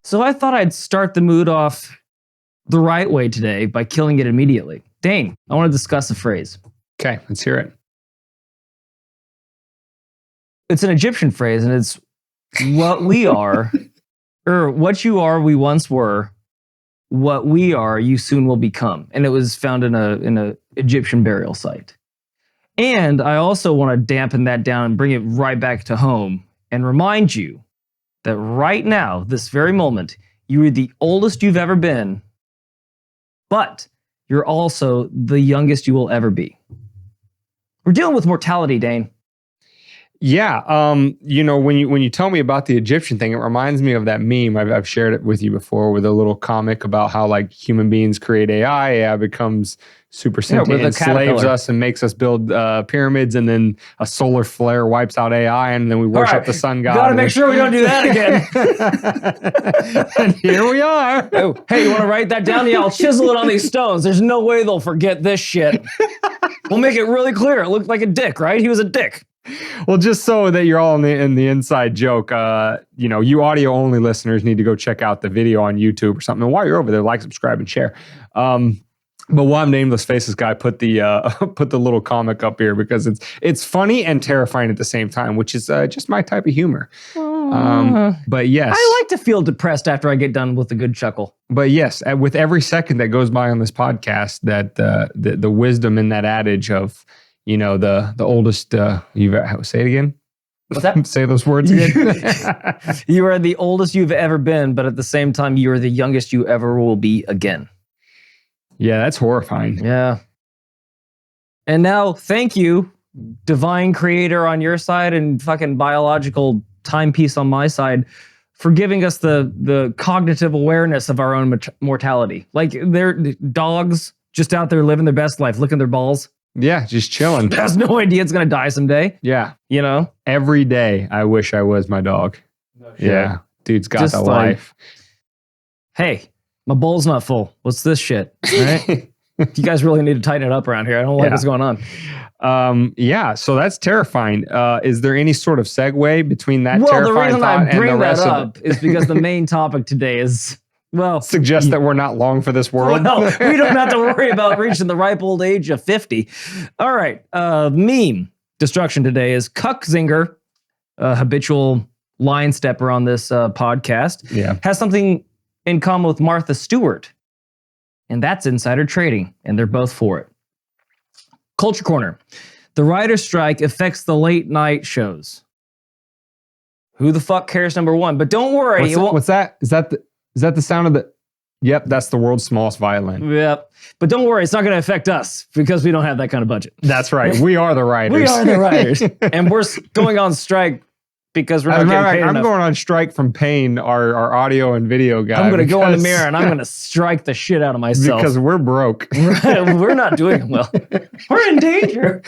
So I thought I'd start the mood off the right way today by killing it immediately. Dane, I want to discuss a phrase. Okay, let's hear it. It's an Egyptian phrase, and it's what we are, or what you are, we once were. What we are, you soon will become. And it was found in a Egyptian burial site. And I also want to dampen that down and bring it right back to home and remind you that right now, this very moment, you are the oldest you've ever been, but you're also the youngest you will ever be. We're dealing with mortality, Dane. Yeah, when you tell me about the Egyptian thing, it reminds me of that meme. I've shared it with you before, with a little comic about how like human beings create AI becomes super sentient, enslaves us and makes us build pyramids, and then a solar flare wipes out AI, and then we worship the sun god. Gotta make sure we don't do that again. And here we are. Oh, hey, you want to write that down? Yeah, I'll chisel it on these stones. There's no way they'll forget this shit. We'll make it really clear. It looked like a dick, right? He was a dick. Well, just so that you're all in the inside joke, you audio only listeners need to go check out the video on YouTube or something. And while you're over there, like, subscribe, and share. But while I'm Nameless Faces guy, put the little comic up here because it's funny and terrifying at the same time, which is just my type of humor. But yes, I like to feel depressed after I get done with a good chuckle. But yes, with every second that goes by on this podcast, that the wisdom in that adage of, the oldest, say it again. What's that? Say those words again. You are the oldest you've ever been, but at the same time, you are the youngest you ever will be again. Yeah, that's horrifying. Yeah. And now, thank you, divine creator on your side and fucking biological timepiece on my side, for giving us the cognitive awareness of our own mortality. Like, they're dogs just out there living their best life, licking their balls. Yeah, just chilling. Has no idea it's going to die someday. Yeah. Every day, I wish I was my dog. No shit. Yeah. Dude's got just the life. Hey, my bowl's not full. What's this shit? All right? You guys really need to tighten it up around here. I don't like what's going on. Yeah, so that's terrifying. Is there any sort of segue between that terrifying thought and the rest of it? The reason I bring that up is because the main topic today is... suggest that we're not long for this world. Well, we don't have to worry about reaching the ripe old age of 50. All right. Meme destruction today is Kinzinger, a habitual line stepper on this podcast. Yeah. Has something in common with Martha Stewart, and that's insider trading, and they're both for it. Culture Corner. The writer's strike affects the late night shows. Who the fuck cares, number one? But don't worry. What's that? Is that the sound of the... Yep, that's the world's smallest violin. Yep. But don't worry, it's not going to affect us because we don't have that kind of budget. That's right. We are the writers. We are the writers. And we're going on strike because we're not getting paid enough. I'm going on strike from Payne, our audio and video guy. I'm going to go in the mirror and I'm going to strike the shit out of myself. Because we're broke. We're not doing well. We're in danger.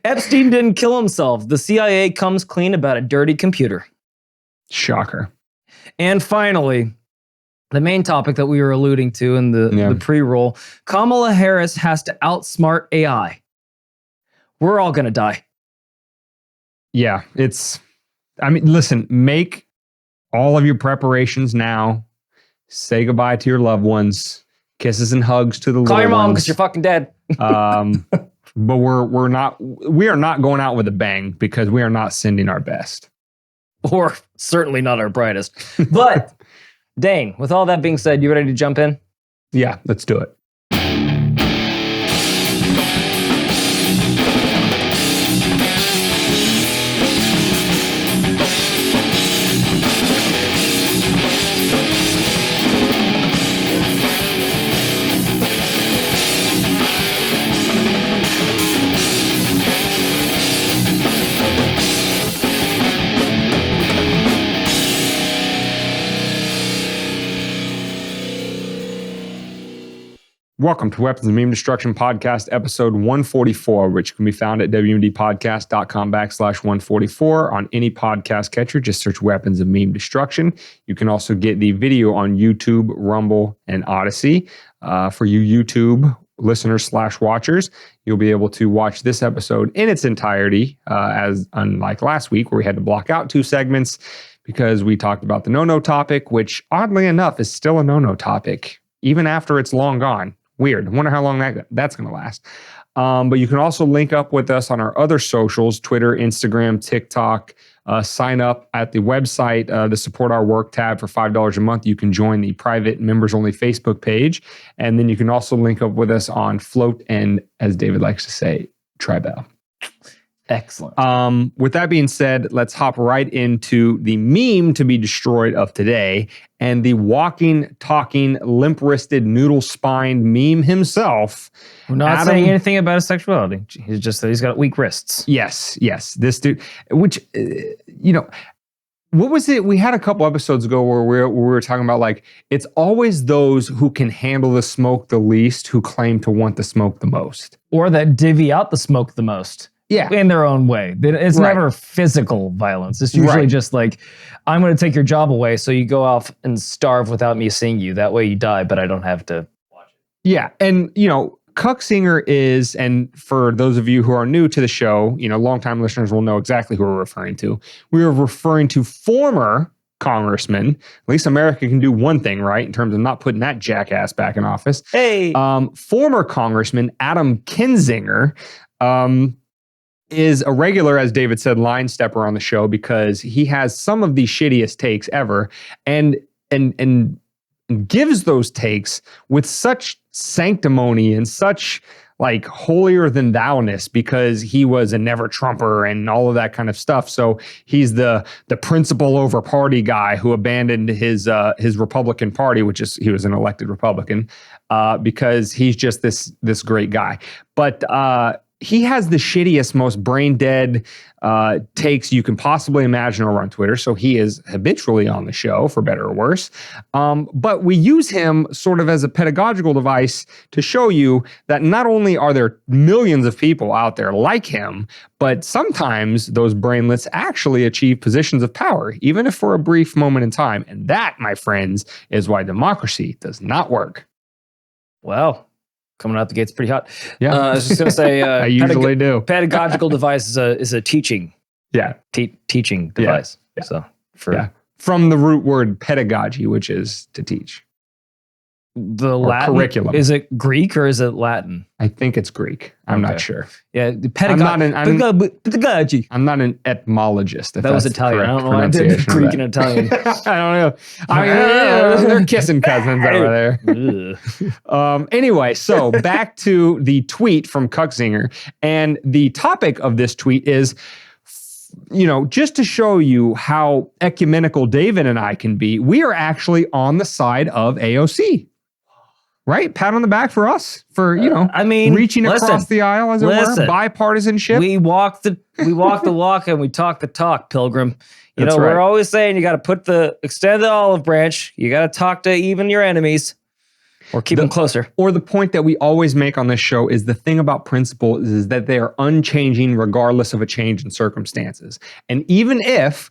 Epstein didn't kill himself. The CIA comes clean about a dirty computer. Shocker. And finally, the main topic that we were alluding to in the pre-roll, Kamala Harris has to outsmart AI. We're all going to die. Yeah, listen, make all of your preparations now. Say goodbye to your loved ones. Kisses and hugs to the little ones. Call your mom because you're fucking dead. But we are not going out with a bang because we are not sending our best. Or certainly not our brightest. But, Dane, with all that being said, you ready to jump in? Yeah, let's do it. Welcome to Weapons and Meme Destruction Podcast, episode 144, which can be found at wmdpodcast.com/144 on any podcast catcher. Just search Weapons and Meme Destruction. You can also get the video on YouTube, Rumble, and Odyssey. For you YouTube listeners/watchers, you'll be able to watch this episode in its entirety, as unlike last week where we had to block out 2 segments because we talked about the no-no topic, which oddly enough is still a no-no topic, even after it's long gone. Weird. I wonder how long that's going to last. But you can also link up with us on our other socials, Twitter, Instagram, TikTok. Sign up at the website, the Support Our Work tab for $5 a month. You can join the private members-only Facebook page. And then you can also link up with us on Float and, as David likes to say, Tribal. Excellent. With that being said, let's hop right into the meme to be destroyed of today and the walking, talking, limp-wristed, noodle-spined meme himself. We're not saying anything about his sexuality. He's just that he's got weak wrists. Yes. This dude, which, what was it? We had a couple episodes ago where we were talking about like, it's always those who can handle the smoke the least who claim to want the smoke the most. Or that divvy out the smoke the most. Yeah. In their own way. It's never physical violence. It's usually just like, I'm going to take your job away so you go off and starve without me seeing you. That way you die, but I don't have to watch it. Yeah. And, Kinzinger is, and for those of you who are new to the show, longtime listeners will know exactly who we're referring to. We are referring to former congressman. At least America can do one thing right in terms of not putting that jackass back in office. Hey. Former Congressman Adam Kinzinger, is a regular, as David said, line stepper on the show because he has some of the shittiest takes ever and gives those takes with such sanctimony and such like holier than thou-ness because he was a never Trumper and all of that kind of stuff. So he's the principle over party guy who abandoned his Republican Party, which is he was an elected Republican, because he's just this great guy. But he has the shittiest, most brain dead takes you can possibly imagine over on Twitter. So he is habitually on the show, for better or worse. But we use him sort of as a pedagogical device to show you that not only are there millions of people out there like him, but sometimes those brainlets actually achieve positions of power, even if for a brief moment in time. And that, my friends, is why democracy does not work. Wow. Coming out the gates pretty hot. Yeah. I was just going to say, I usually do. Pedagogical device is a teaching. Yeah. Teaching device. Yeah. So from the root word pedagogy, which is to teach. The Latin curriculum. Is it Greek or is it Latin? I think it's Greek. I'm not sure. Yeah, pedagogy. I'm not an etymologist. That was Italian. I don't know why I did Greek and Italian. I don't know. They're kissing cousins over there. Anyway, so back to the tweet from Kinzinger, and the topic of this tweet is, just to show you how ecumenical David and I can be, we are actually on the side of AOC. Right? Pat on the back for us for, reaching across the aisle, as it were, bipartisanship. We walk the walk and we talk the talk, Pilgrim. That's right. We're always saying you got to extend the olive branch. You got to talk to even your enemies or keep them closer. Or the point that we always make on this show is the thing about principle is that they are unchanging regardless of a change in circumstances. And even if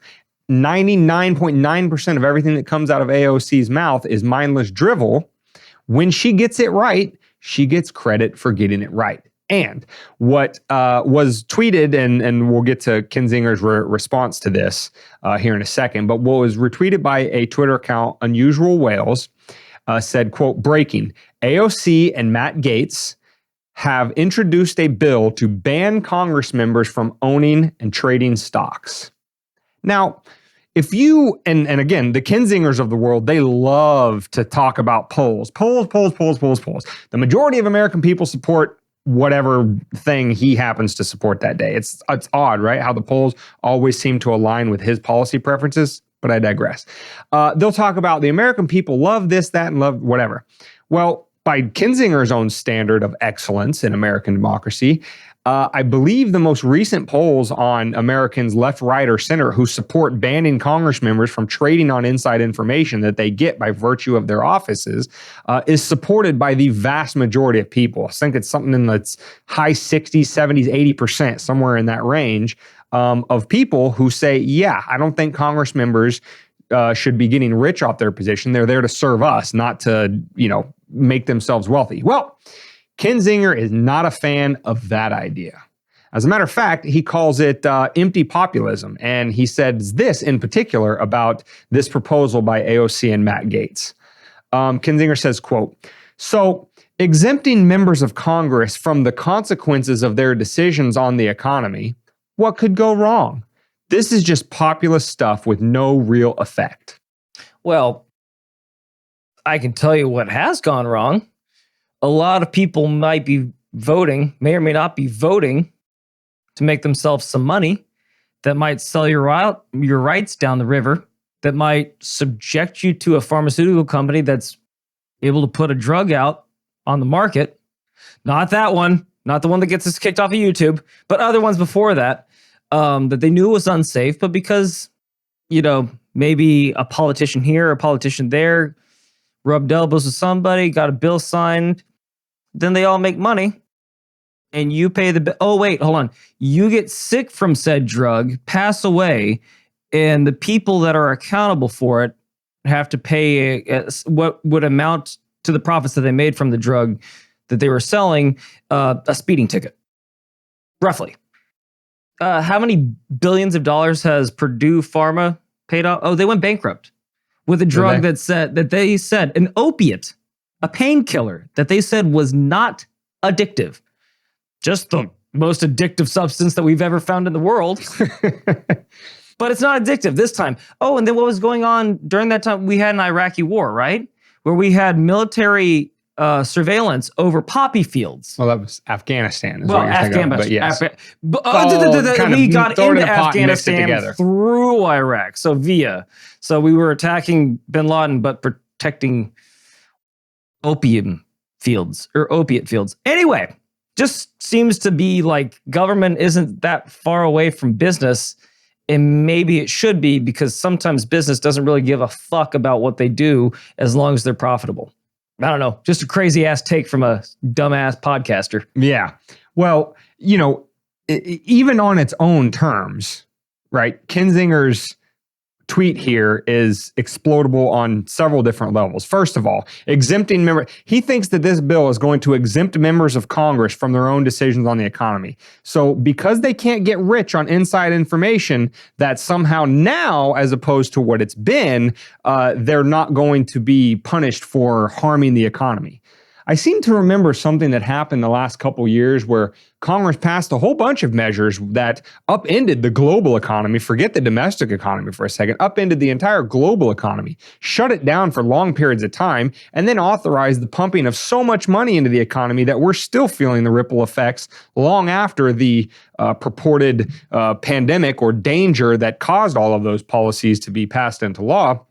99.9% of everything that comes out of AOC's mouth is mindless drivel, when she gets it right, she gets credit for getting it right. And what was tweeted, and we'll get to Kinzinger's response to this here in a second, but what was retweeted by a Twitter account, Unusual Whales, said, quote, breaking, AOC and Matt Gaetz have introduced a bill to ban Congress members from owning and trading stocks. Now, if you, and again, the Kinzingers of the world, they love to talk about polls. The majority of American people support whatever thing he happens to support that day. It's odd, right? How the polls always seem to align with his policy preferences, but I digress. They'll talk about the American people love this, that, and love whatever. Well, by Kinzinger's own standard of excellence in American democracy, I believe the most recent polls on Americans left, right, or center who support banning Congress members from trading on inside information that they get by virtue of their offices is supported by the vast majority of people. I think it's something in the high 60s, 70s, 80%, somewhere in that range of people who say, yeah, I don't think Congress members should be getting rich off their position. They're there to serve us, not to, make themselves wealthy. Well, Kinzinger is not a fan of that idea. As a matter of fact, he calls it empty populism. And he says this in particular about this proposal by AOC and Matt Gaetz. Kinzinger says, quote, "So exempting members of Congress from the consequences of their decisions on the economy, what could go wrong? This is just populist stuff with no real effect." Well, I can tell you what has gone wrong. A lot of people might be voting, may or may not be voting to make themselves some money that might sell your rights down the river, that might subject you to a pharmaceutical company that's able to put a drug out on the market. Not that one, not the one that gets us kicked off of YouTube, but other ones before that, that they knew was unsafe, but because, maybe a politician here, a politician there, rubbed elbows with somebody, got a bill signed, then they all make money, and you pay the bill. Oh, wait, hold on. You get sick from said drug, pass away, and the people that are accountable for it have to pay what would amount to the profits that they made from the drug that they were selling, a speeding ticket, roughly. How many billions of dollars has Purdue Pharma paid off? Oh, they went bankrupt with a drug that they said, an opiate, a painkiller that they said was not addictive. Just the most addictive substance that we've ever found in the world. But it's not addictive this time. Oh, and then what was going on during that time? We had an Iraqi war, right? Where we had military surveillance over poppy fields. Well, that was Afghanistan. Well, Afghanistan, but yes. We got into Afghanistan through Iraq, so via. So we were attacking bin Laden, but protecting opiate fields. Anyway, just seems to be like government isn't that far away from business, and maybe it should be, because sometimes business doesn't really give a fuck about what they do as long as they're profitable. I don't know. Just a crazy ass take from a dumbass podcaster. Yeah. Well, even on its own terms, right? Kinzinger's tweet here is explodable on several different levels. First of all, exempting he thinks that this bill is going to exempt members of Congress from their own decisions on the economy. So because they can't get rich on inside information, that somehow now, as opposed to what it's been, they're not going to be punished for harming the economy. I seem to remember something that happened the last couple years where Congress passed a whole bunch of measures that upended the global economy. Forget the domestic economy for a second. Upended the entire global economy, shut it down for long periods of time, and then authorized the pumping of so much money into the economy that we're still feeling the ripple effects long after the purported pandemic or danger that caused all of those policies to be passed into law.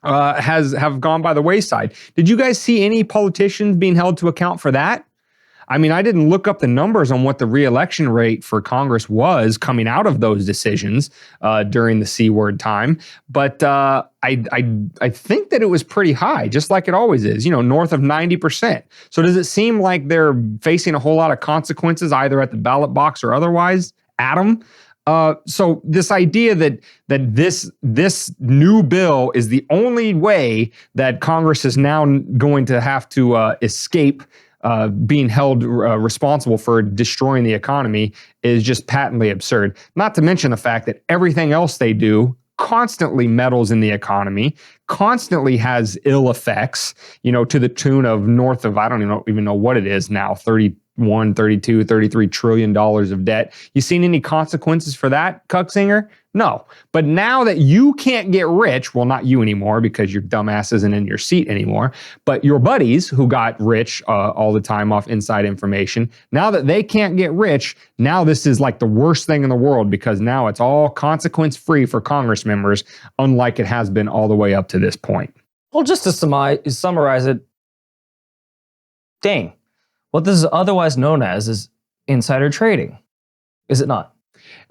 Have gone by the wayside. Did you guys see any politicians being held to account for that? I mean, I didn't look up the numbers on what the reelection rate for Congress was coming out of those decisions during the C word time, but I think that it was pretty high, just like it always is, north of 90%. So does it seem like they're facing a whole lot of consequences either at the ballot box or otherwise, Adam? So this idea that this new bill is the only way that Congress is now going to have to escape being held responsible for destroying the economy is just patently absurd. Not to mention the fact that everything else they do constantly meddles in the economy, constantly has ill effects, to the tune of north of, I don't even know what it is now, 31, 32, 33 trillion dollars of debt. You seen any consequences for that, Cuckzinger? No. But now that you can't get rich, well, not you anymore because your dumbass isn't in your seat anymore, but your buddies who got rich all the time off inside information, now that they can't get rich, now this is like the worst thing in the world because now it's all consequence-free for Congress members, unlike it has been all the way up to this point. Well, just to summarize it, dang. What this is otherwise known as is insider trading, is it not?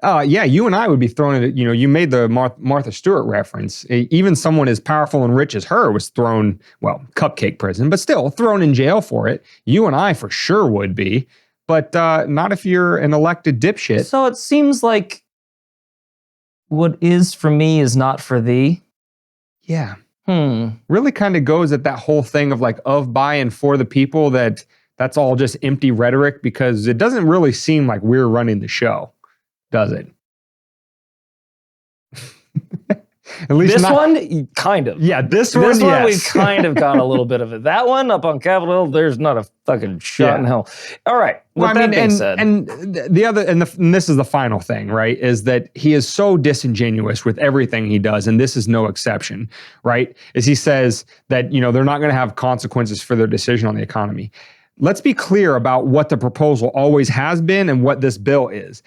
Yeah, you and I would be thrown in, you made the Martha Stewart reference. Even someone as powerful and rich as her was thrown, cupcake prison, but still thrown in jail for it. You and I for sure would be, but not if you're an elected dipshit. So it seems like what is for me is not for thee. Yeah. Really kind of goes at that whole thing of by and for the people that that's all just empty rhetoric? Because it doesn't really seem like we're running the show, does it? At least this one, kind of. Yeah, this This one, yes. we've kind of got a little bit of it. That one up on Capitol Hill, there's not a fucking shot in hell. All right. With that being said, and the other, and this is the final thing, right? Is that he is so disingenuous with everything he does, and this is no exception, right? Is he says that they're not going to have consequences for their decision on the economy. Let's be clear about what the proposal always has been and what this bill is.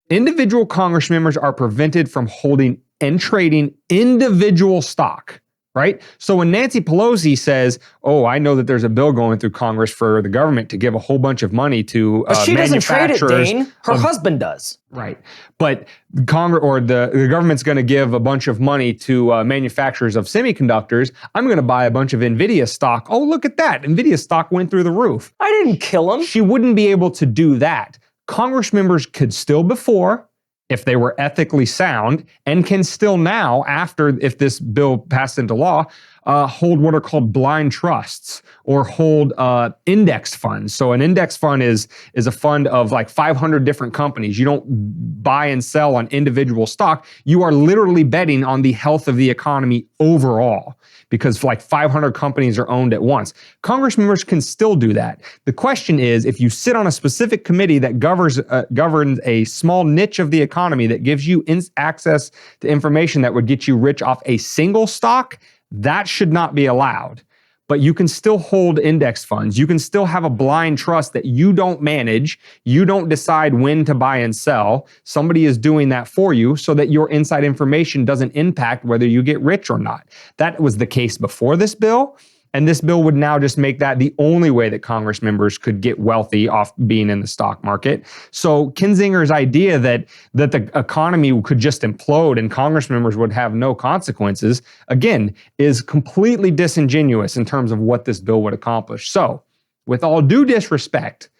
Individual Congress members are prevented from holding and trading individual stock, right? So when Nancy Pelosi says, "Oh, I know that there's a bill going through Congress for the government to give a whole bunch of money to but she doesn't trade it, manufacturers," Dane. Her husband does. Right. But Congress or the government's going to give a bunch of money to manufacturers of semiconductors. I'm going to buy a bunch of NVIDIA stock. Oh, look at that. NVIDIA stock went through the roof. I didn't kill him. She wouldn't be able to do that. Congress members could still before, if they were ethically sound, and can still now, after, if this bill passed into law, hold what are called blind trusts or hold index funds. So an index fund is a fund of like 500 different companies. You don't buy and sell on individual stock. You are literally betting on the health of the economy overall, because like 500 companies are owned at once. Congress members can still do that. The question is, if you sit on a specific committee that governs a small niche of the economy that gives you access to information that would get you rich off a single stock, that should not be allowed. But you can still hold index funds. You can still have a blind trust that you don't manage. You don't decide when to buy and sell. Somebody is doing that for you so that your inside information doesn't impact whether you get rich or not. That was the case before this bill. And this bill would now just make that the only way that Congress members could get wealthy off being in the stock market. So Kinzinger's idea that the economy could just implode and Congress members would have no consequences, again, is completely disingenuous in terms of what this bill would accomplish. So, with all due disrespect,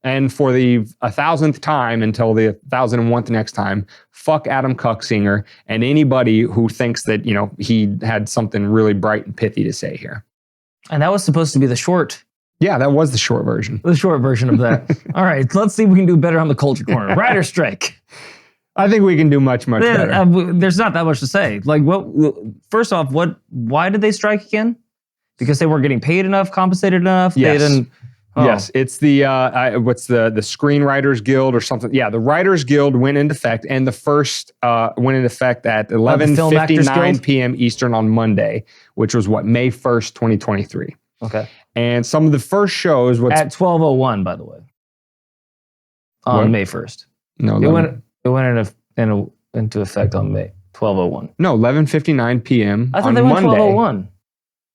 and for the 1,000th time until the 1,001th next time, fuck Adam Kinzinger and anybody who thinks that, he had something really bright and pithy to say here. And that was supposed to be the short. Yeah, that was the short version. The short version of that. All right, let's see if we can do better on the culture corner. Writer strike. I think we can do much better. There's not that much to say. Like, first off, why did they strike again? Because they weren't getting paid enough, compensated enough? Yes. They didn't. Oh. Yes, it's the what's the Screenwriters Guild or something. Yeah, the Writers Guild went into effect, and the first went into effect at 11:59 p.m. Eastern on Monday, which was May 1st, 2023. Okay. And some of the first shows at 12:01, by the way, on May 1st. No, it went into effect on May 12:01. No, 11:59 p.m. I thought they went 12:01.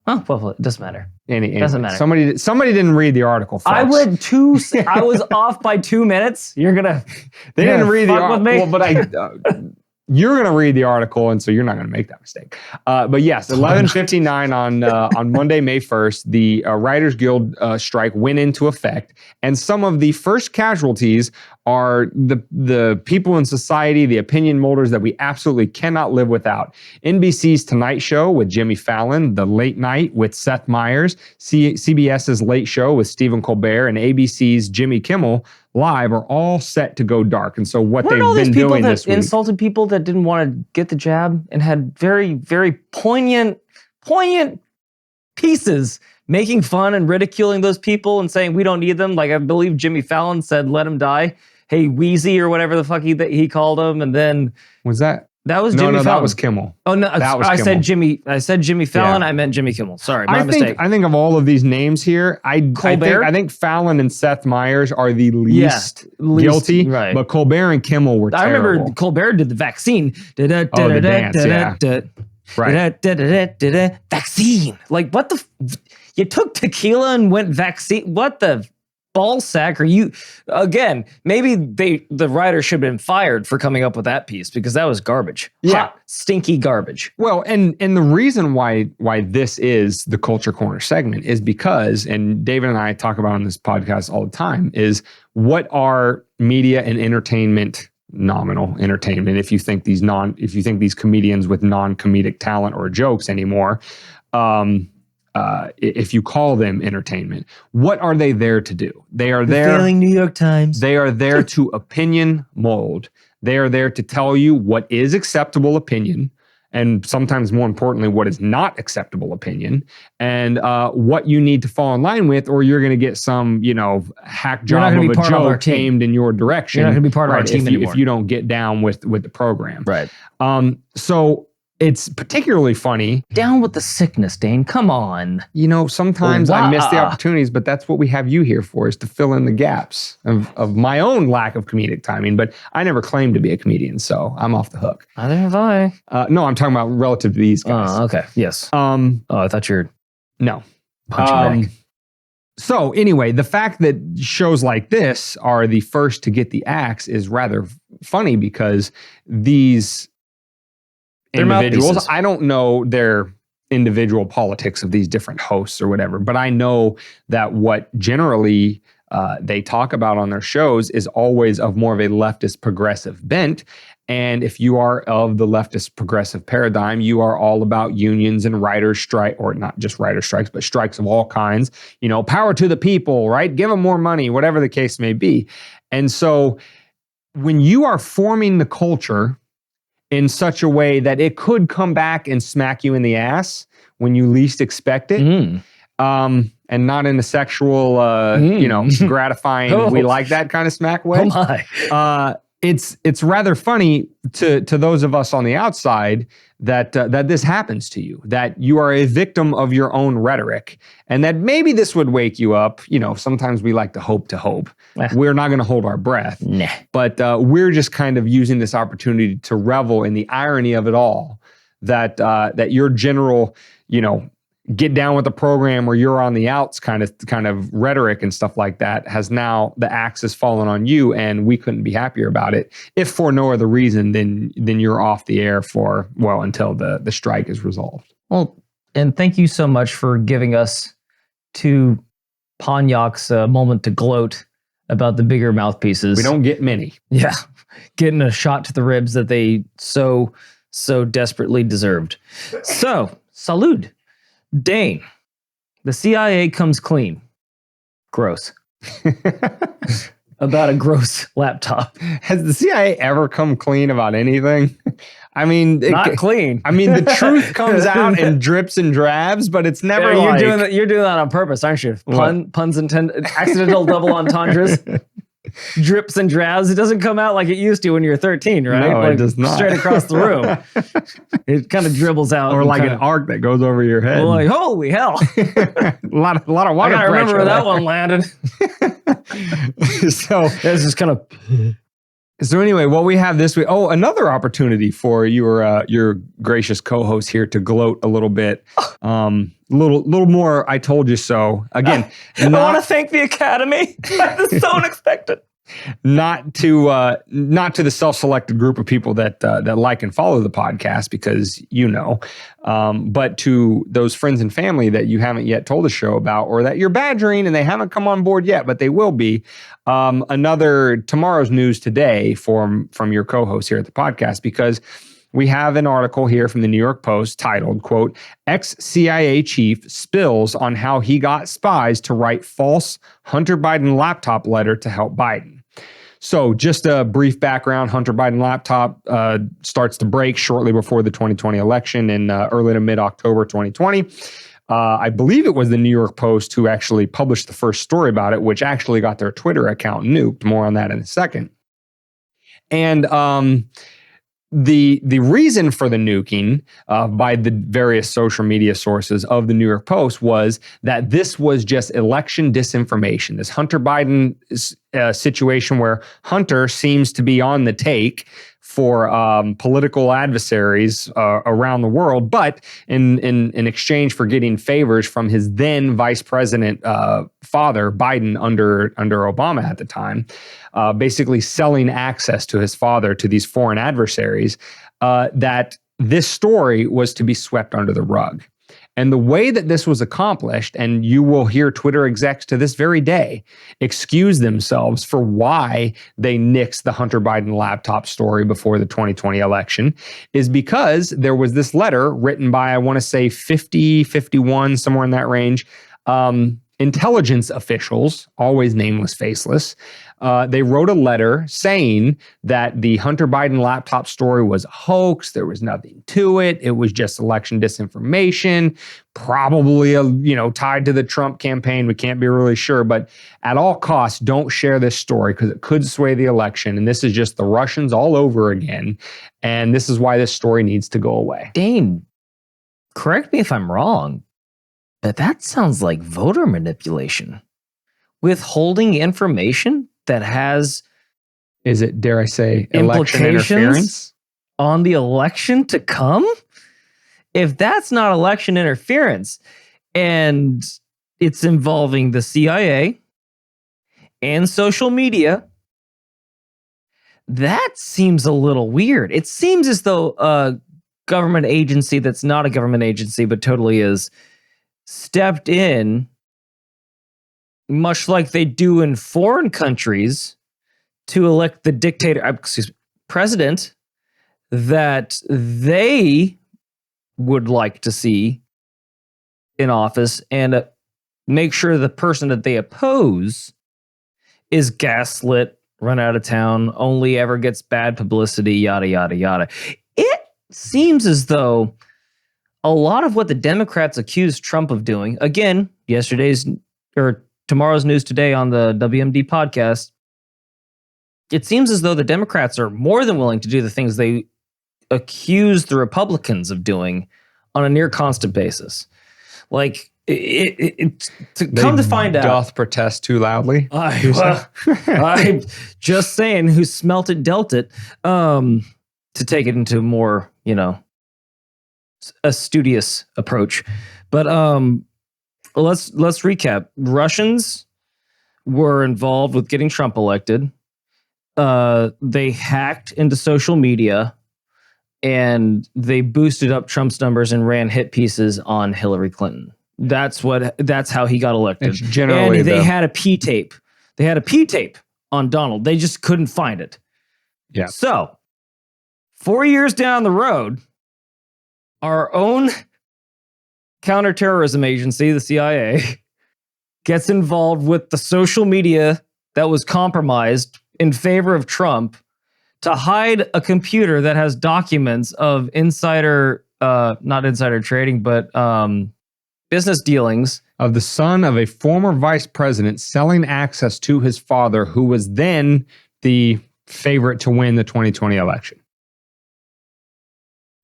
Oh, well, it doesn't matter. Anyway, doesn't matter. Somebody didn't read the article. Folks. I was off by 2 minutes. You're gonna. They didn't read the article, well, but you're gonna read the article, and so you're not gonna make that mistake. But yes, 11:59 on Monday, May 1st, the Writers Guild strike went into effect, and some of the first casualties are the people in society, the opinion molders that we absolutely cannot live without. NBC's Tonight Show with Jimmy Fallon, The Late Night with Seth Meyers, CBS's Late Show with Stephen Colbert, and ABC's Jimmy Kimmel Live are all set to go dark. And so what they've been doing this week. Insulted people that didn't want to get the jab and had very, very poignant pieces making fun and ridiculing those people and saying we don't need them. Like I believe Jimmy Fallon said, "Let him die." Hey, Wheezy or whatever the fuck he called him, and then was that was Jimmy Fallon. That was Kimmel. Oh no, I said Jimmy Fallon. Yeah. I meant Jimmy Kimmel. Sorry, my mistake. I think of all of these names here, I think Fallon and Seth Meyers are the least guilty, right? But Colbert and Kimmel were terrible. I remember Colbert did the vaccine. The dance, Right. Vaccine. Like what the? You took tequila and went vaccine. What the? Ball sack, or you again? Maybe the writer should have been fired for coming up with that piece because that was garbage. Yeah, hot, stinky garbage. Well, and the reason why this is the Culture Corner segment is because, and David and I talk about on this podcast all the time, is what are media and entertainment, nominal entertainment. If you think these comedians with non-comedic talent or jokes anymore. if you call them entertainment. What are they there to do? They are there. Failing New York Times. They are there to opinion mold. They are there to tell you what is acceptable opinion, and sometimes more importantly, what is not acceptable opinion, and what you need to fall in line with, or you're going to get some, hack job of a joke aimed in your direction. You're not going to be part of our team anymore. If you don't get down with the program. Right. So it's particularly funny. Down with the sickness, Dane. Come on. Sometimes I miss the opportunities, but that's what we have you here for, is to fill in the gaps of my own lack of comedic timing. But I never claimed to be a comedian, so I'm off the hook. Neither have I. No, I'm talking about relative to these guys. Okay. Yes. I thought you were no. punching back. So anyway, the fact that shows like this are the first to get the axe is rather funny, because these individuals, I don't know their individual politics of these different hosts or whatever, but I know that what generally they talk about on their shows is always of more of a leftist progressive bent. And if you are of the leftist progressive paradigm, you are all about unions and writers' strike, or not just writers' strikes, but strikes of all kinds. Power to the people, right? Give them more money, whatever the case may be. And so when you are forming the culture in such a way that it could come back and smack you in the ass when you least expect it, and not in a sexual, gratifying, we like that kind of smack way. Oh my. It's rather funny to those of us on the outside that this happens to you, that you are a victim of your own rhetoric, and that maybe this would wake you up. Sometimes we like to hope. We're not going to hold our breath, but we're just kind of using this opportunity to revel in the irony of it all. That your general, get down with the program, or you're on the outs kind of rhetoric and stuff like that has now, the axe has fallen on you, and we couldn't be happier about it, if for no other reason than you're off the air until the strike is resolved. Well, and thank you so much for giving us two Ponyak's moment to gloat about the bigger mouthpieces. We don't get many. Yeah. Getting a shot to the ribs that they so desperately deserved. So, salud. Dane, the CIA comes clean. Gross. About a gross laptop. Has the CIA ever come clean about anything? I mean, not clean. I mean, the truth comes out in drips and drabs, but it's never you're doing that on purpose, aren't you? Puns intended, accidental double entendres. Drips and drabs. It doesn't come out like it used to when you're 13, right? No, it does not. Straight across the room. It kind of dribbles out. Or like an arc that goes over your head. Like, holy hell. a lot of water pressure. I remember where that one landed. So it's just kind of... So anyway, what we have this week, another opportunity for your gracious co-host here to gloat a little bit. Little more, I told you so. Again, I want to thank the Academy. This is so unexpected. Not to the self-selected group of people that like and follow the podcast, because but to those friends and family that you haven't yet told the show about, or that you're badgering and they haven't come on board yet, but they will be. Another tomorrow's news today from your co-host here at the podcast, because we have an article here from the New York Post titled, quote, "Ex-CIA chief spills on how he got spies to write false Hunter Biden laptop letter to help Biden." So just a brief background, Hunter Biden laptop starts to break shortly before the 2020 election in early to mid-October 2020. I believe it was the New York Post who actually published the first story about it, which actually got their Twitter account nuked. More on that in a second. And the reason for the nuking by the various social media sources of the New York Post was that this was just election disinformation. This Hunter Biden situation where Hunter seems to be on the take for political adversaries around the world, but in exchange for getting favors from his then vice president father, Biden, under Obama at the time, basically selling access to his father to these foreign adversaries, that this story was to be swept under the rug. And the way that this was accomplished, and you will hear Twitter execs to this very day excuse themselves for why they nixed the Hunter Biden laptop story before the 2020 election, is because there was this letter written by, I want to say 50, 51, somewhere in that range, intelligence officials, always nameless, faceless. They wrote a letter saying that the Hunter Biden laptop story was a hoax. There was nothing to it. It was just election disinformation, probably tied to the Trump campaign. We can't be really sure, but at all costs, don't share this story because it could sway the election. And this is just the Russians all over again. And this is why this story needs to go away. Dane, correct me if I'm wrong, but that sounds like voter manipulation. Withholding information that has, is it, dare I say, election interference on the election to come? If that's not election interference and it's involving the CIA and social media, that seems a little weird. It seems as though a government agency that's not a government agency but totally is stepped in, much like they do in foreign countries, to elect the president that they would like to see in office, and make sure the person that they oppose is gaslit, run out of town, only ever gets bad publicity, yada, yada, yada. It seems as though a lot of what the Democrats accused Trump of doing, again, tomorrow's news today on the WMD podcast, it seems as though the Democrats are more than willing to do the things they accuse the Republicans of doing on a near constant basis. Like, come to find out, doth protest too loudly. I'm just saying, who smelt it, dealt it. To take it into more, a studious approach. But let's recap. Russians were involved with getting Trump elected. They hacked into social media and they boosted up Trump's numbers and ran hit pieces on Hillary Clinton. That's how he got elected. It's generally, and they had a P tape. They had a P tape on Donald. They just couldn't find it. Yeah. So 4 years down the road, our own counterterrorism agency, the CIA, gets involved with the social media that was compromised in favor of Trump to hide a computer that has documents of not insider trading, but business dealings of the son of a former vice president selling access to his father, who was then the favorite to win the 2020 election.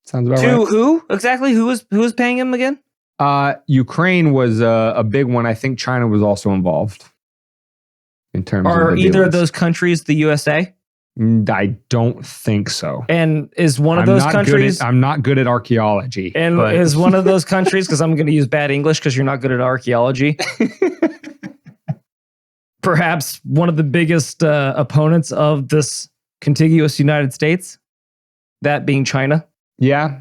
Sounds about right. Who exactly? Who was paying him again? Ukraine was a big one. I think China was also involved. In terms are of either of those countries the USA? I don't think so. And is one of those countries? I'm not good at archaeology. And is one of those countries, because I'm going to use bad English because you're not good at archaeology, perhaps one of the biggest opponents of this contiguous United States, that being China? Yeah,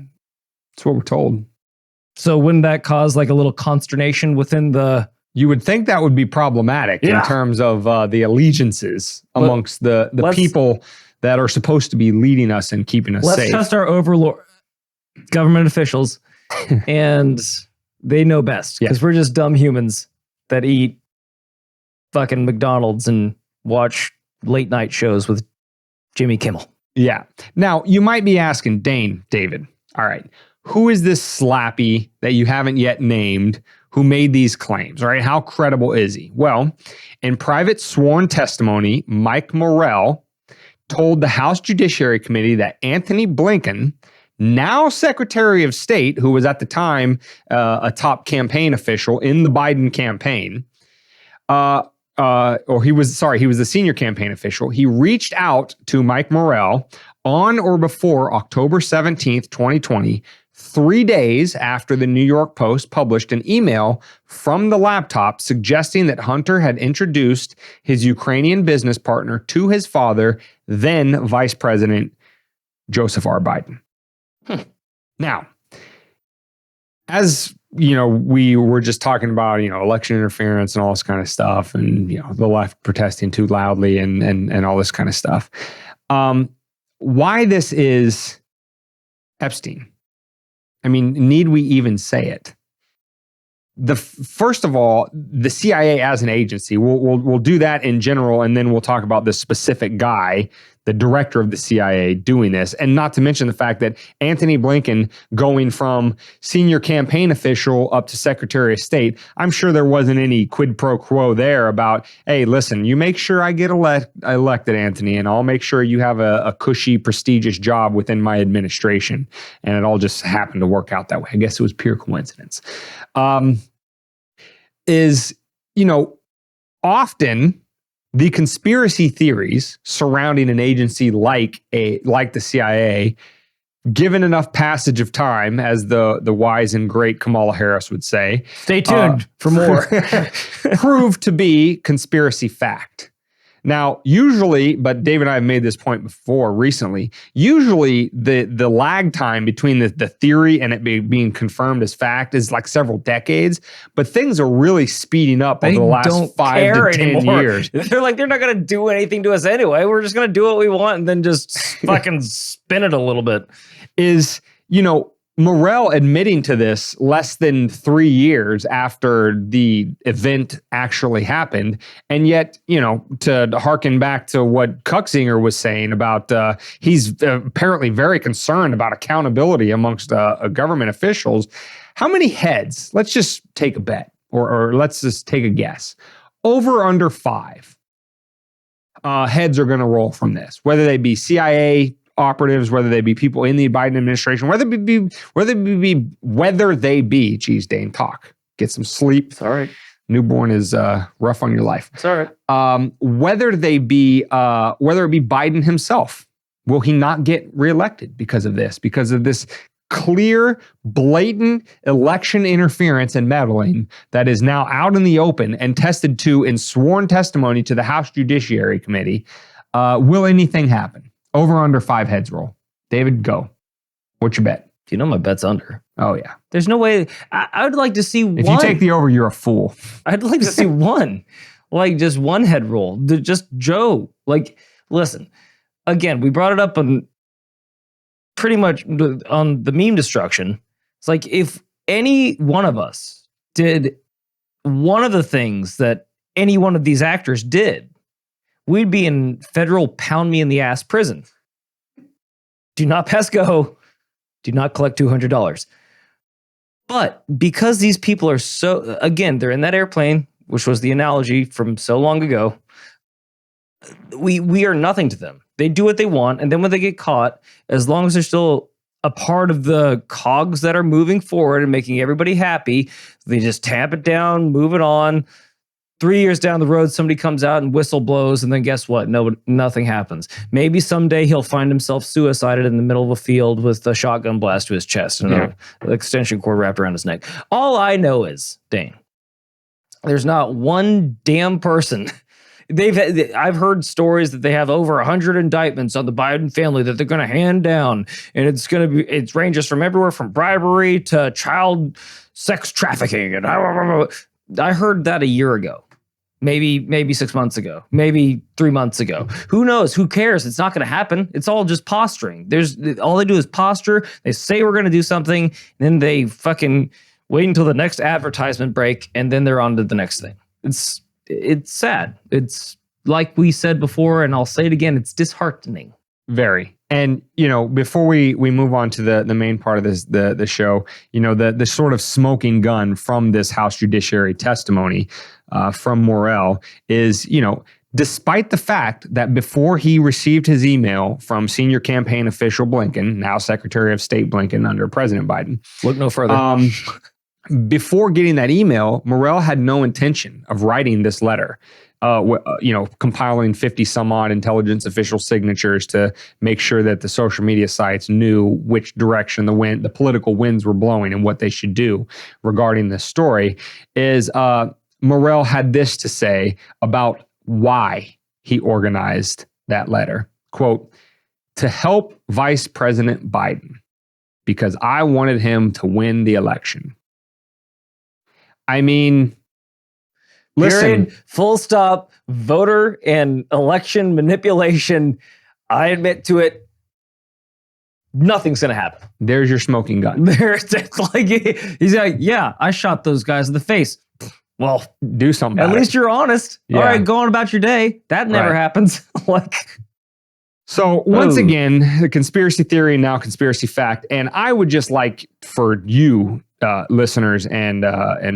that's what we're told. So wouldn't that cause like a little consternation within the... You would think that would be problematic in terms of the allegiances amongst the people that are supposed to be leading us and keeping us safe. Let's trust our overlord, government officials, and they know best because we're just dumb humans that eat fucking McDonald's and watch late night shows with Jimmy Kimmel. Yeah. Now, you might be asking, David, all right, who is this slappy that you haven't yet named who made these claims, right? How credible is he? Well, in private sworn testimony, Mike Morrell told the House Judiciary Committee that Anthony Blinken, now Secretary of State, who was at the time a top campaign official in the Biden campaign, he was the senior campaign official. He reached out to Mike Morrell on or before October 17th, 2020, 3 days after the New York Post published an email from the laptop suggesting that Hunter had introduced his Ukrainian business partner to his father, then Vice President Joseph R. Biden. Now, as we were just talking about, election interference and all this kind of stuff, and, the left protesting too loudly and all this kind of stuff. Why this is Epstein? I mean, need we even say it? First of all, the CIA as an agency, we'll do that in general, and then we'll talk about this specific guy, the director of the CIA, doing this, and not to mention the fact that Antony Blinken going from senior campaign official up to Secretary of State, I'm sure there wasn't any quid pro quo there about, hey, listen, you make sure I get elected, Antony, and I'll make sure you have a cushy, prestigious job within my administration. And it all just happened to work out that way. I guess it was pure coincidence. Often the conspiracy theories surrounding an agency like the CIA, given enough passage of time, as the wise and great Kamala Harris would say, stay tuned for more, prove to be conspiracy fact. Now, usually, but Dave and I have made this point before recently, usually the lag time between the theory and it being confirmed as fact is like several decades, but things are really speeding up over the last 5 to 10 years. They're like, they're not going to do anything to us anyway. We're just going to do what we want and then just fucking spin it a little bit. Morell admitting to this less than 3 years after the event actually happened. And yet, to harken back to what Kinzinger was saying about, he's apparently very concerned about accountability amongst government officials. How many heads, let's just take a bet, or let's just take a guess, over or under 5 heads are going to roll from this, whether they be CIA operatives, whether they be people in the Biden administration, whether they be, geez, Dane, talk, get some sleep. It's all right. Newborn is rough on your life. It's all right. Whether it be Biden himself, will he not get reelected because of this clear, blatant election interference and meddling that is now out in the open and tested to in sworn testimony to the House Judiciary Committee? Will anything happen? Over or under 5 heads roll. David, go. What's your bet? You know my bet's under. Oh, yeah. There's no way. I would like to see one. If you take the over, you're a fool. I'd like to see one. Like, just one head roll. Just Joe. Like, listen. Again, we brought it up on pretty much on the meme destruction. It's like, if any one of us did one of the things that any one of these actors did, we'd be in federal pound me in the ass prison. Do not pass go. Do not collect $200. But because these people are again, they're in that airplane, which was the analogy from so long ago. We are nothing to them. They do what they want. And then when they get caught, as long as they're still a part of the cogs that are moving forward and making everybody happy, they just tamp it down, move it on. 3 years down the road, somebody comes out and whistle blows, and then guess what? Nothing happens. Maybe someday he'll find himself suicided in the middle of a field with a shotgun blast to his chest and an extension cord wrapped around his neck. All I know is, Dane, there's not one damn person. I've heard stories that they have over 100 indictments on the Biden family that they're going to hand down, and it ranges from everywhere from bribery to child sex trafficking, and I heard that a year ago. Maybe 6 months ago, maybe 3 months ago. Who knows? Who cares? It's not going to happen. It's all just posturing. All they do is posture. They say we're going to do something, and then they fucking wait until the next advertisement break, and then they're on to the next thing. It's sad. It's like we said before, and I'll say it again. It's disheartening. Very. And, before we move on to the main part of the show, the sort of smoking gun from this House Judiciary testimony from Morell is, despite the fact that before he received his email from senior campaign official Blinken, now Secretary of State Blinken under President Biden. Look no further. Before getting that email, Morell had no intention of writing this letter. Compiling 50 some odd intelligence official signatures to make sure that the social media sites knew which direction the political winds were blowing and what they should do regarding this story, is Morell had this to say about why he organized that letter. Quote, to help Vice President Biden, because I wanted him to win the election. I mean, listen. Period. Full stop. Voter and election manipulation. I admit to it. Nothing's gonna happen. There's your smoking gun. There's like he's like, yeah, I shot those guys in the face. Well, do something. At least you're honest. Yeah. All right, go on about your day. That never happens. Like. So once again, the conspiracy theory, now conspiracy fact. And I would just like for you listeners and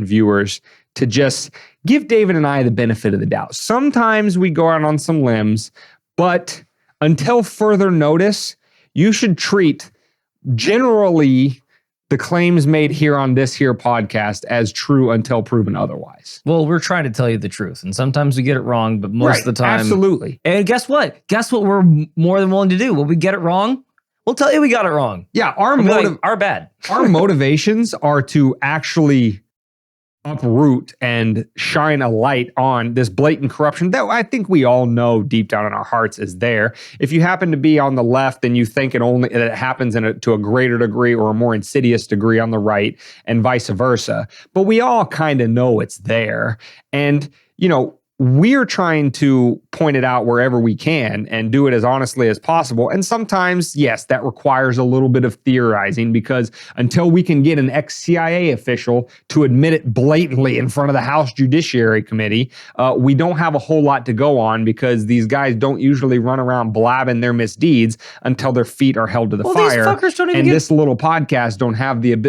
viewers to just give David and I the benefit of the doubt. Sometimes we go out on some limbs, but until further notice, you should treat generally the claims made here on this here podcast as true until proven otherwise. Well, we're trying to tell you the truth, and sometimes we get it wrong, but most of the time, absolutely. And guess what? Guess what we're more than willing to do? When we get it wrong, we'll tell you we got it wrong. Yeah, our bad. Our motivations are to actually uproot and shine a light on this blatant corruption that I think we all know deep down in our hearts is there. If you happen to be on the left and you think it happens to a greater degree or a more insidious degree on the right, and vice versa, but we all kind of know it's there. And we're trying to point it out wherever we can and do it as honestly as possible. And sometimes, yes, that requires a little bit of theorizing, because until we can get an ex-CIA official to admit it blatantly in front of the House Judiciary Committee, we don't have a whole lot to go on, because these guys don't usually run around blabbing their misdeeds until their feet are held to the fire. These fuckers don't even this little podcast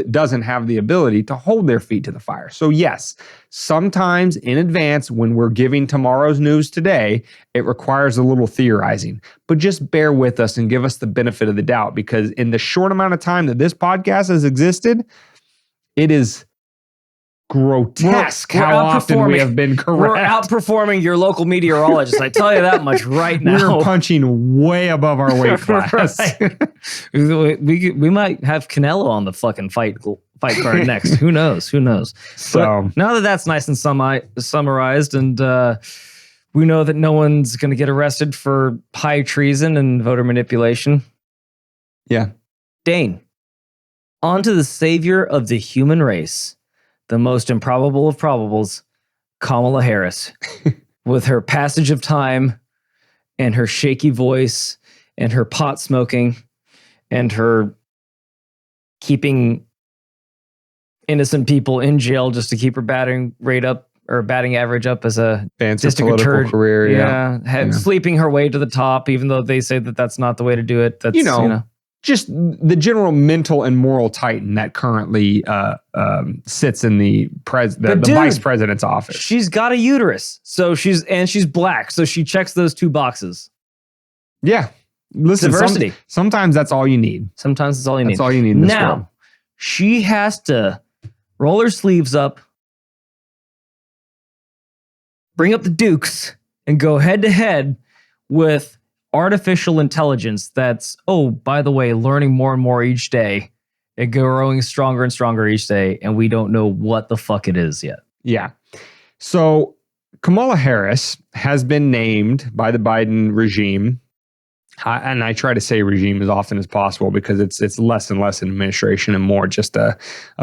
doesn't have the ability to hold their feet to the fire. So yes, sometimes in advance, when we're giving tomorrow's news today, it requires a little theorizing. But just bear with us and give us the benefit of the doubt, because in the short amount of time that this podcast has existed, it is grotesque how often we have been correct. We're outperforming your local meteorologist. I tell you that much right now. We're punching way above our weight class. We might have Canelo on the fucking fight card next. Who knows? So but now that that's nice and summarized, and we know that no one's going to get arrested for high treason and voter manipulation. Yeah. Dane, on to the savior of the human race, the most improbable of probables, Kamala Harris, with her passage of time and her shaky voice and her pot smoking and her keeping innocent people in jail just to keep her batting average up as a district attorney career. Sleeping her way to the top, even though they say that that's not the way to do it. That's just the general mental and moral titan that currently sits in the vice president's office. She's got a uterus, so she's black, so she checks those two boxes. Yeah, listen, diversity. Sometimes that's all you need. That's all you need in this now, world. She has to roll her sleeves up, bring up the dukes, and go head to head with artificial intelligence that's, by the way, learning more and more each day and growing stronger and stronger each day, and we don't know what the fuck it is yet. Yeah. So Kamala Harris has been named by the Biden regime, and I try to say regime as often as possible because it's less and less an administration and more just a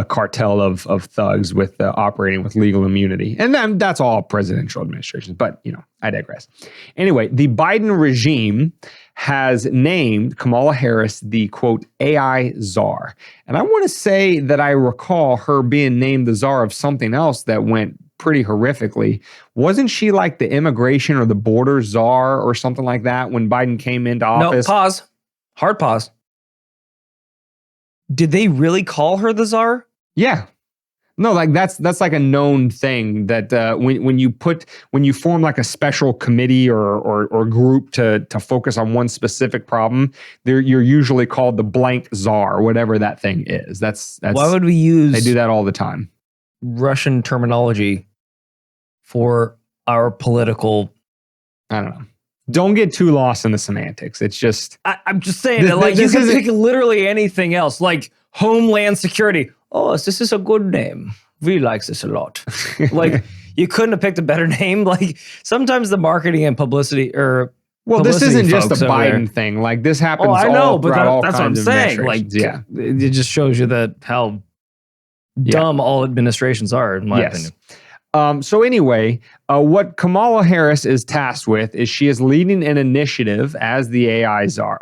cartel of thugs with operating with legal immunity. And then that's all presidential administrations, but I digress. Anyway, the Biden regime has named Kamala Harris the, quote, AI czar. And I want to say that I recall her being named the czar of something else that went pretty horrifically. Wasn't she like the immigration or the border czar or something like that when Biden came into office? No, pause. Hard pause. Did they really call her the czar? Yeah. No, like that's like a known thing that when you form like a special committee or group to focus on one specific problem, you're usually called the blank czar, whatever that thing is. That's why would we use? They do that all the time. Russian terminology for our political. I don't know. Don't get too lost in the semantics. It's just I'm just saying that like you can pick literally anything else, like Homeland Security. Oh, this is a good name. We like this a lot. Like you couldn't have picked a better name. Like sometimes the marketing and publicity this isn't just a Biden thing. Like this happens. I know, but all that's what I'm kinds of saying. Like, yeah, it just shows you that how dumb all administrations are, in my opinion. So anyway, what Kamala Harris is tasked with is she is leading an initiative as the AI czar.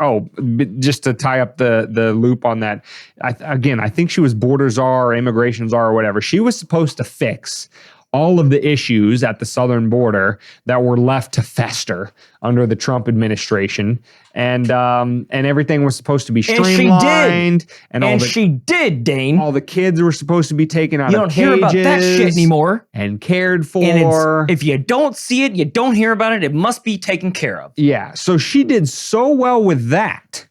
Just to tie up the loop on that, I think she was border czar or immigration czar or whatever. She was supposed to fix all of the issues at the southern border that were left to fester under the Trump administration, and everything was supposed to be streamlined. And she did, Dane. All the kids were supposed to be taken out of cages. You don't hear about that shit anymore. And cared for. And if you don't see it, you don't hear about it, it must be taken care of. Yeah, so she did so well with that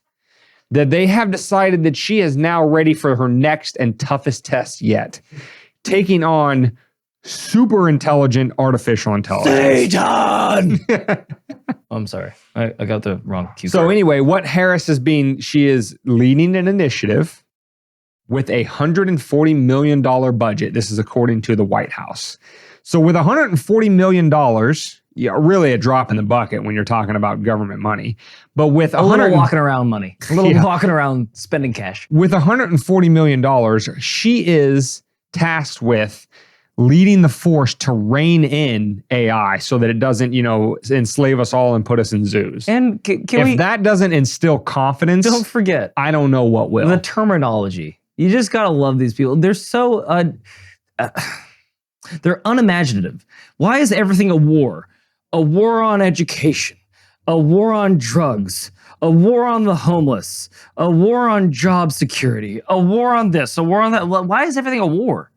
they have decided that she is now ready for her next and toughest test yet, taking on super intelligent artificial intelligence. Satan! I'm sorry. I got the wrong cue. So anyway, what Harris is she is leading an initiative with a $140 million budget. This is according to the White House. So with $140 million, really a drop in the bucket when you're talking about government money. But with a little walking around money, a little walking around spending cash. With $140 million, she is tasked with leading the force to rein in AI so that it doesn't, enslave us all and put us in zoos. And if that doesn't instill confidence, don't forget, I don't know what will. The terminology. You just gotta love these people. They're so they're unimaginative. Why is everything a war? A war on education, a war on drugs, a war on the homeless, a war on job security, a war on this, a war on that. Why is everything a war?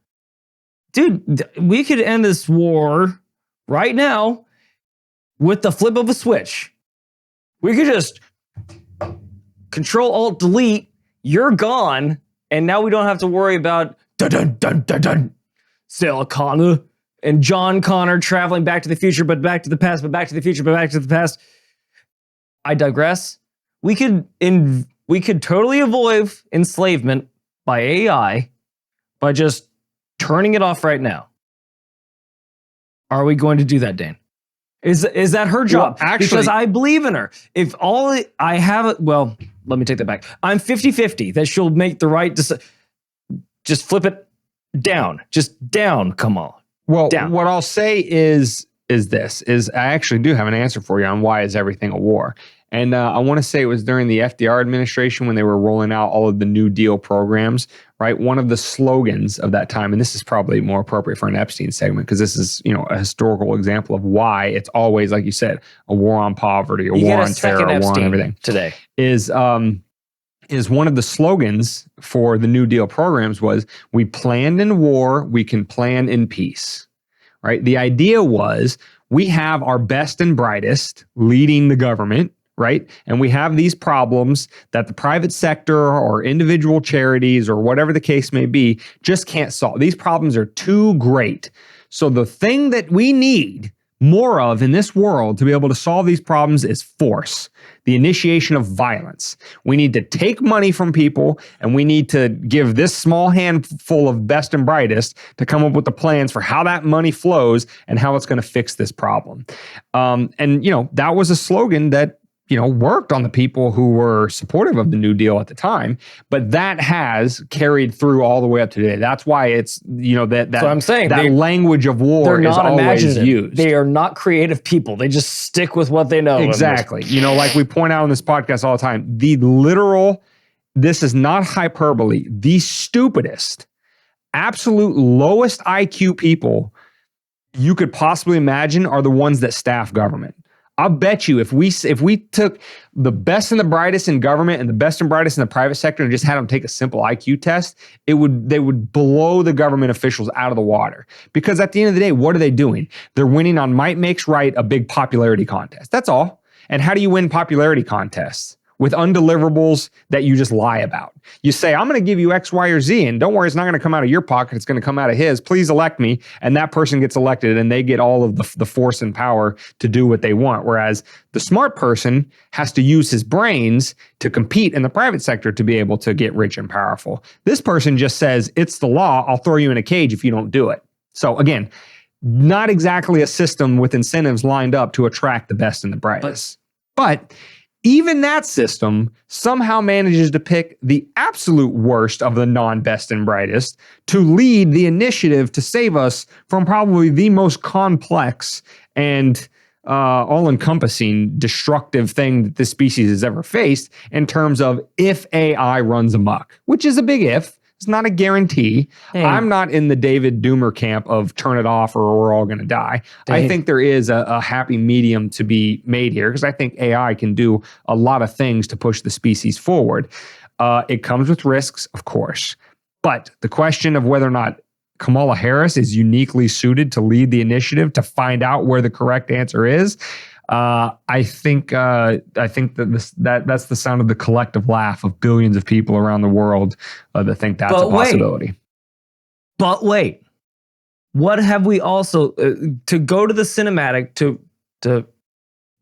Dude, we could end this war right now with the flip of a switch. We could just Control-Alt-Delete, you're gone, and now we don't have to worry about Sarah Connor and John Connor traveling back to the future, but back to the past, but back to the future, but back to the past. I digress. We could totally avoid enslavement by AI by just turning it off right now. Are we going to do that, Dane? Is that her job? Well, actually, because I believe in her. If all I have, well, let me take that back. I'm 50-50 that she'll make the right decision. Just flip it down. Just down, Kamala. Well, down. What I'll say is I actually do have an answer for you on why is everything a war. And I want to say it was during the FDR administration when they were rolling out all of the New Deal programs, right? One of the slogans of that time, and this is probably more appropriate for an Epstein segment because this is, a historical example of why it's always, like you said, a war on poverty, a war on terror, a war on everything. Today is one of the slogans for the New Deal programs was, we planned in war, we can plan in peace, right? The idea was we have our best and brightest leading the government, right? And we have these problems that the private sector or individual charities or whatever the case may be just can't solve. These problems are too great. So the thing that we need more of in this world to be able to solve these problems is force, the initiation of violence. We need to take money from people and we need to give this small handful of best and brightest to come up with the plans for how that money flows and how it's going to fix this problem. That was a slogan that worked on the people who were supportive of the New Deal at the time, but that has carried through all the way up to today. That's why it's, that's what I'm saying. That language of war is always used. They are not creative people. They just stick with what they know. Exactly. Like we point out on this podcast all the time, this is not hyperbole, the stupidest, absolute lowest IQ people you could possibly imagine are the ones that staff government. I'll bet you if we took the best and the brightest in government and the best and brightest in the private sector and just had them take a simple IQ test, they would blow the government officials out of the water. Because at the end of the day, what are they doing? They're winning on might makes right, a big popularity contest. That's all. And how do you win popularity contests? With undeliverables that you just lie about. You say, I'm going to give you X, Y, or Z, and don't worry, it's not going to come out of your pocket. It's going to come out of his. Please elect me. And that person gets elected, and they get all of the force and power to do what they want. Whereas the smart person has to use his brains to compete in the private sector to be able to get rich and powerful. This person just says, it's the law. I'll throw you in a cage if you don't do it. So again, not exactly a system with incentives lined up to attract the best and the brightest. But Even that system somehow manages to pick the absolute worst of the non-best and brightest to lead the initiative to save us from probably the most complex and all-encompassing destructive thing that this species has ever faced in terms of if AI runs amok, which is a big if. It's not a guarantee. Hey. I'm not in the David Doomer camp of turn it off or we're all going to die. I think there is a happy medium to be made here because I think AI can do a lot of things to push the species forward. It comes with risks, of course. But the question of whether or not Kamala Harris is uniquely suited to lead the initiative to find out where the correct answer is, I think that that's the sound of the collective laugh of billions of people around the world that think that's a possibility. But wait, what have we also to go to the cinematic to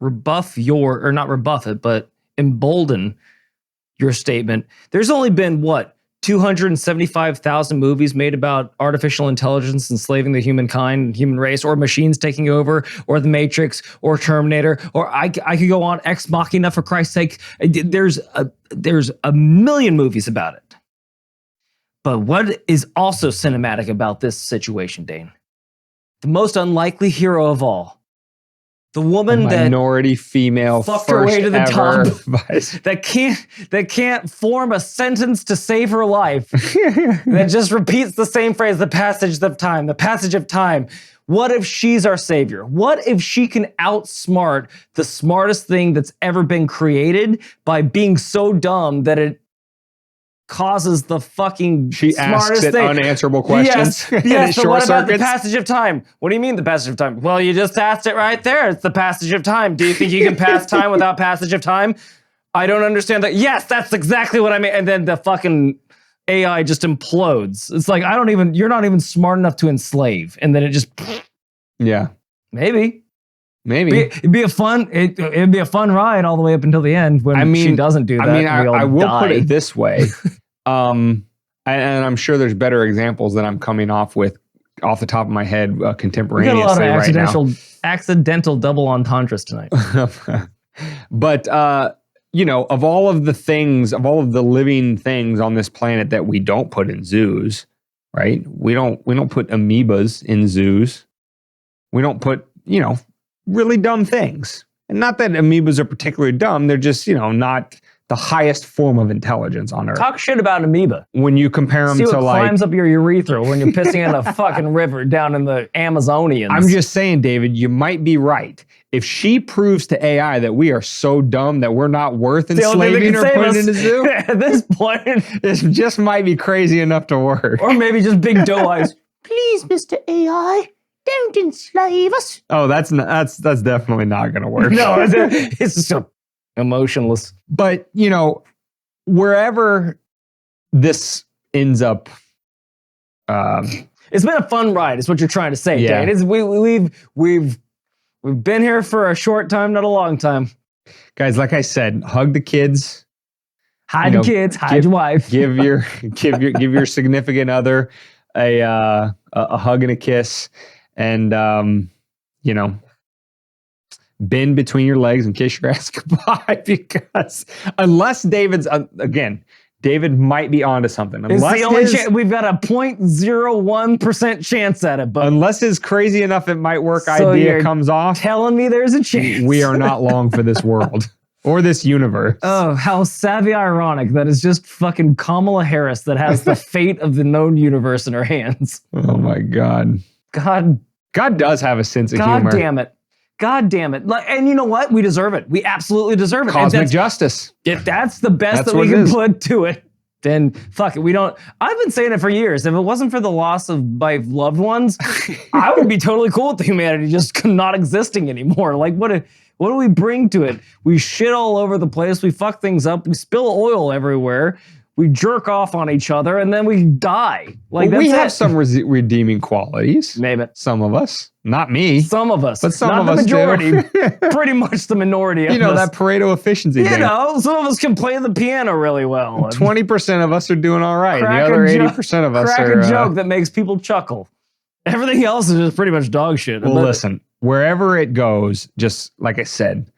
rebuff or not rebuff it, but embolden your statement? There's only been 275,000 movies made about artificial intelligence enslaving the human race, or machines taking over, or The Matrix, or Terminator, or I could go on, Ex Machina, for Christ's sake. There's a million movies about it. But what is also cinematic about this situation, Dane? The most unlikely hero of all. The woman minority female fucked her way to the top that can't form a sentence to save her life. That just repeats the same phrase, the passage of time, the passage of time. What if she's our savior? What if she can outsmart the smartest thing that's ever been created by being so dumb that it causes the fucking smartest thing? Unanswerable questions. Yes. So what about the passage of time? What do you mean the passage of time? Well, you just asked it right there. It's the passage of time. Do you think you can pass time without passage of time? I don't understand that. Yes, that's exactly what I mean. And then the fucking AI just implodes. It's like, you're not even smart enough to enslave. And then it just, yeah, maybe. It'd be a fun ride all the way up until the end when she doesn't do that. I will put it this way. And I'm sure there's better examples that I'm coming off the top of my head contemporaneously right now. We got a lot of accidental double entendres tonight. But, of all of the living things on this planet that we don't put in zoos, right? We don't put amoebas in zoos. We don't put, really dumb things. And not that amoebas are particularly dumb. They're just, not the highest form of intelligence on Earth. Talk shit about amoeba. When you compare them to climbs up your urethra when you're pissing in a fucking river down in the Amazonians. I'm just saying, David, you might be right. If she proves to AI that we are so dumb that we're not worth enslaving or putting in a zoo, at this point, it just might be crazy enough to work. Or maybe just big doe eyes. Please, Mr. AI. Don't enslave us. Oh, that's definitely not going to work. No, it's just so emotionless. But wherever this ends up, it's been a fun ride. Is what you're trying to say, yeah. Dan. We've been here for a short time, not a long time. Guys, like I said, hug the kids. Hide the kids. Hide your wife. Give your significant other a hug and a kiss. And, bend between your legs and kiss your ass goodbye, because unless David might be onto something. We've got a 0.01% chance at it. But unless his crazy enough it might work idea comes off. Telling me there's a chance. We are not long for this world. Or this universe. Oh, how savvy ironic that is just fucking Kamala Harris that has the fate of the known universe in her hands. Oh my God. God does have a sense of humor. God damn it. And you know what? We deserve it. We absolutely deserve it. Cosmic justice. If that's the best that we can put to it, then fuck it. I've been saying it for years. If it wasn't for the loss of my loved ones, I would be totally cool with humanity just not existing anymore. Like, what do we bring to it? We shit all over the place. We fuck things up. We spill oil everywhere. We jerk off on each other, and then we die. Like, we have some redeeming qualities. Maybe. Some of us. Not me. Some of us. But some not of the us majority. do. Pretty much the minority of us. That Pareto efficiency thing. Some of us can play the piano really well. 20% of us are doing all right. The other 80% of us are... Crack a joke that makes people chuckle. Everything else is just pretty much dog shit. Well, listen. Wherever it goes, just like I said,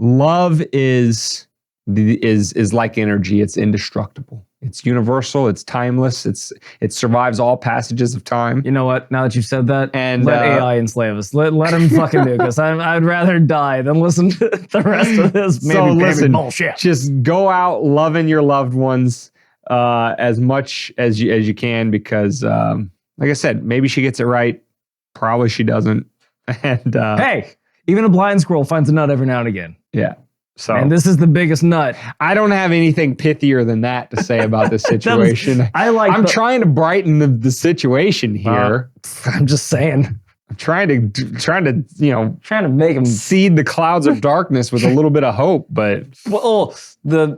love is like energy. It's indestructible. It's universal. It's timeless. It survives all passages of time. You know what? Now that you've said that, And let AI enslave us. Let him fucking nuke us. I'd rather die than listen to the rest of this maybe bullshit. Just go out loving your loved ones as much as you can, because like I said, maybe she gets it right. Probably she doesn't. And hey, even a blind squirrel finds a nut every now and again. Yeah. So, and this is the biggest nut. I don't have anything pithier than that to say about this situation. I'm trying to brighten the situation here. I'm just saying. I'm trying to make him seed the clouds of darkness with a little bit of hope, but the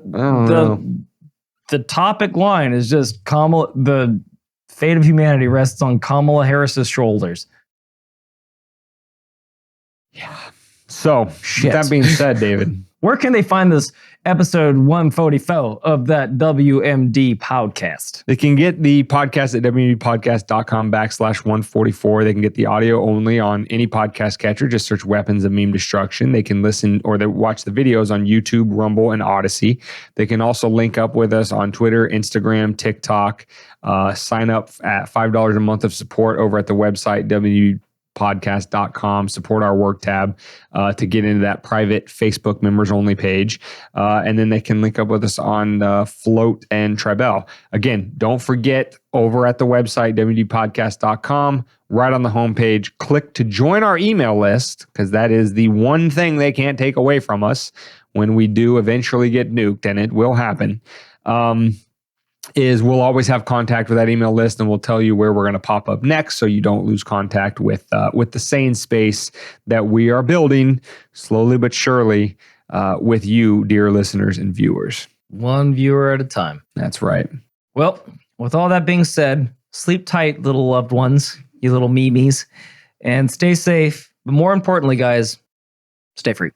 topic line is just the fate of humanity rests on Kamala Harris's shoulders. Yeah. So, with that being said, David, where can they find this episode 144 of that WMD podcast? They can get the podcast at wmdpodcast.com/144. They can get the audio only on any podcast catcher. Just search Weapons of Meme Destruction. They can listen or they watch the videos on YouTube, Rumble, and Odyssey. They can also link up with us on Twitter, Instagram, TikTok. Sign up at $5 a month of support over at the website, www.podcast.com, support our work tab to get into that private Facebook members only page. And then they can link up with us on Float and Tribel. Again, don't forget, over at the website, www.podcast.com, right on the homepage, click to join our email list, because that is the one thing they can't take away from us when we do eventually get nuked, and it will happen. We'll always have contact with that email list, and we'll tell you where we're going to pop up next, so you don't lose contact with the sane space that we are building slowly but surely with you, dear listeners and viewers. One viewer at a time. That's right. Well, with all that being said, sleep tight, little loved ones, you little memes, and stay safe. But more importantly, guys, stay free.